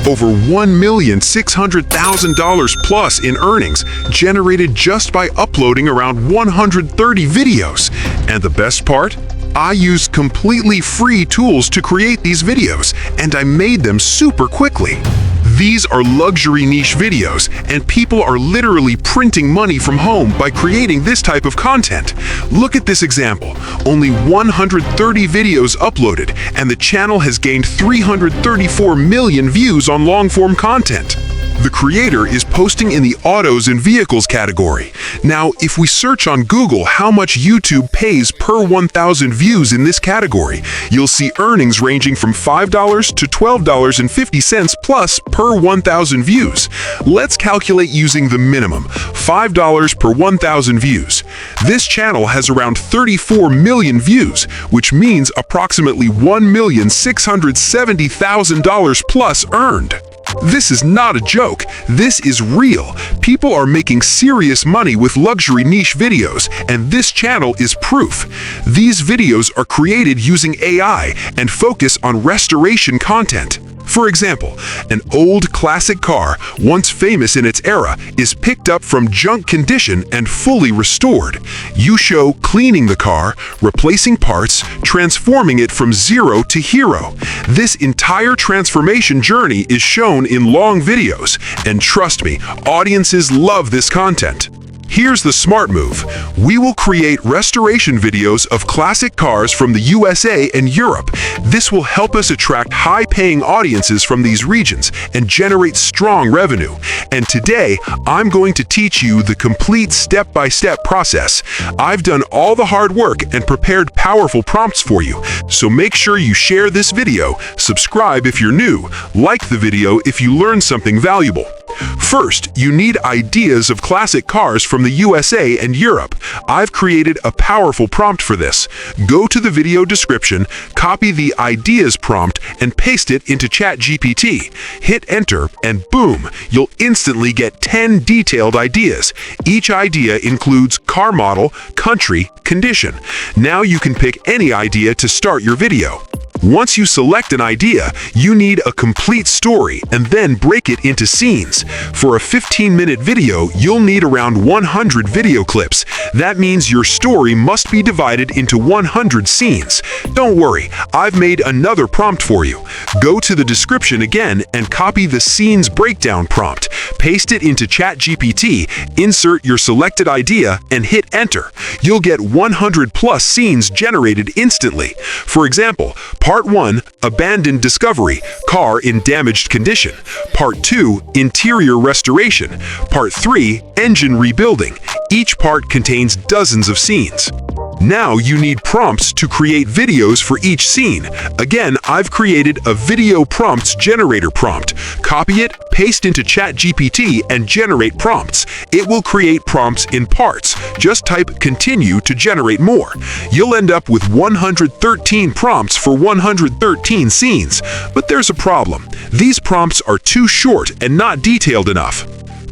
Over $1,600,000 plus in earnings generated just by uploading around 130 videos. And the best part? I used completely free tools to create these videos, and I made them super quickly. These are luxury niche videos, and people are literally printing money from home by creating this type of content. Look at this example. Only 130 videos uploaded, and the channel has gained 334 million views on long-form content. The creator is posting in the autos and vehicles category. Now, if we search on Google how much YouTube pays per 1,000 views in this category, you'll see earnings ranging from $5 to $12.50 plus per 1,000 views. Let's calculate using the minimum, $5 per 1,000 views. This channel has around 34 million views, which means approximately $1,670,000 plus earned. This is not a joke. This is real. People are making serious money with luxury niche videos, and this channel is proof. These videos are created using AI and focus on restoration content. For example, an old classic car, once famous in its era, is picked up from junk condition and fully restored. You show cleaning the car, replacing parts, transforming it from zero to hero. This entire transformation journey is shown in long videos, and trust me, audiences love this content. Here's the smart move. We will create restoration videos of classic cars from the USA and Europe. This will help us attract high-paying audiences from these regions and generate strong revenue. And today, I'm going to teach you the complete step-by-step process. I've done all the hard work and prepared powerful prompts for you. So make sure you share this video, subscribe if you're new, like the video if you learned something valuable. First, you need ideas of classic cars from the USA and Europe. I've created a powerful prompt for this. Go to the video description, copy the ideas prompt, and paste it into ChatGPT. Hit enter, and boom, you'll instantly get 10 detailed ideas. Each idea includes car model, country, condition. Now you can pick any idea to start your video. Once you select an idea, you need a complete story and then break it into scenes. For a 15-minute video, you'll need around 100 video clips. That means your story must be divided into 100 scenes. Don't worry, I've made another prompt for you. Go to the description again and copy the scenes breakdown prompt. Paste it into ChatGPT, insert your selected idea, and hit enter. You'll get 100 plus scenes generated instantly. For example, Part 1, Abandoned Discovery, car in damaged condition. Part 2, Interior Restoration. Part 3, Engine Rebuilding. Each part contains dozens of scenes. Now you need prompts to create videos for each scene. Again, I've created a video prompts generator prompt. Copy it, paste into ChatGPT, and generate prompts. It will create prompts in parts. Just type continue to generate more. You'll end up with 113 prompts for 113 scenes. But there's a problem. These prompts are too short and not detailed enough.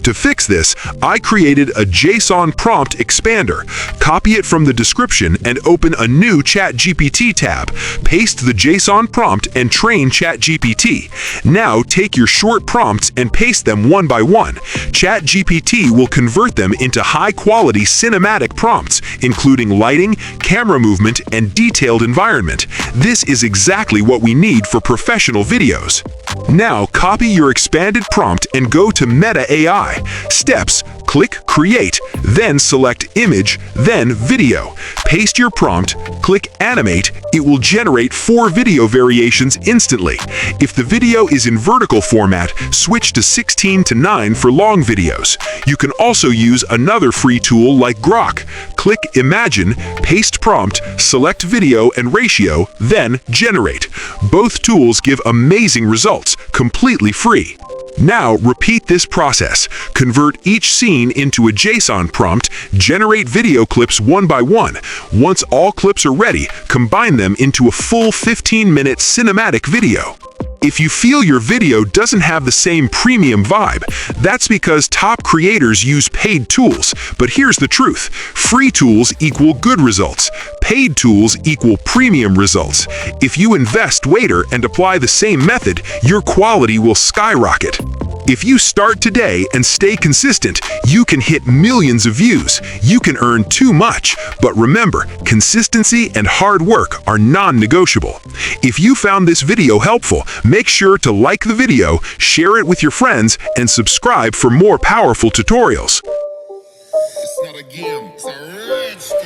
To fix this, I created a JSON prompt expander. Copy it from the description and open a new ChatGPT tab. Paste the JSON prompt and train ChatGPT. Now take your short prompts and paste them one by one. ChatGPT will convert them into high-quality cinematic prompts, including lighting, camera movement, and detailed environment. This is exactly what we need for professional videos. Now copy your expanded prompt and go to Meta AI. Steps: click Create, then select Image, then Video. Paste your prompt, click Animate. It will generate 4 video variations instantly. If the video is in vertical format, switch to 16:9 for long videos. You can also use another free tool like Grok. Click Imagine, paste prompt, select video and ratio, then generate. Both tools give amazing results, completely free. Now repeat this process. Convert each scene scene into a JSON prompt, generate video clips one by one. Once all clips are ready, combine them into a full 15-minute cinematic video. If you feel your video doesn't have the same premium vibe, that's because top creators use paid tools. But here's the truth. Free tools equal good results. Paid tools equal premium results. If you invest later and apply the same method, your quality will skyrocket. If you start today and stay consistent, you can hit millions of views. You can earn too much. But remember, consistency and hard work are non-negotiable. If you found this video helpful, make sure to like the video, share it with your friends, and subscribe for more powerful tutorials. It's not a game, it's a rich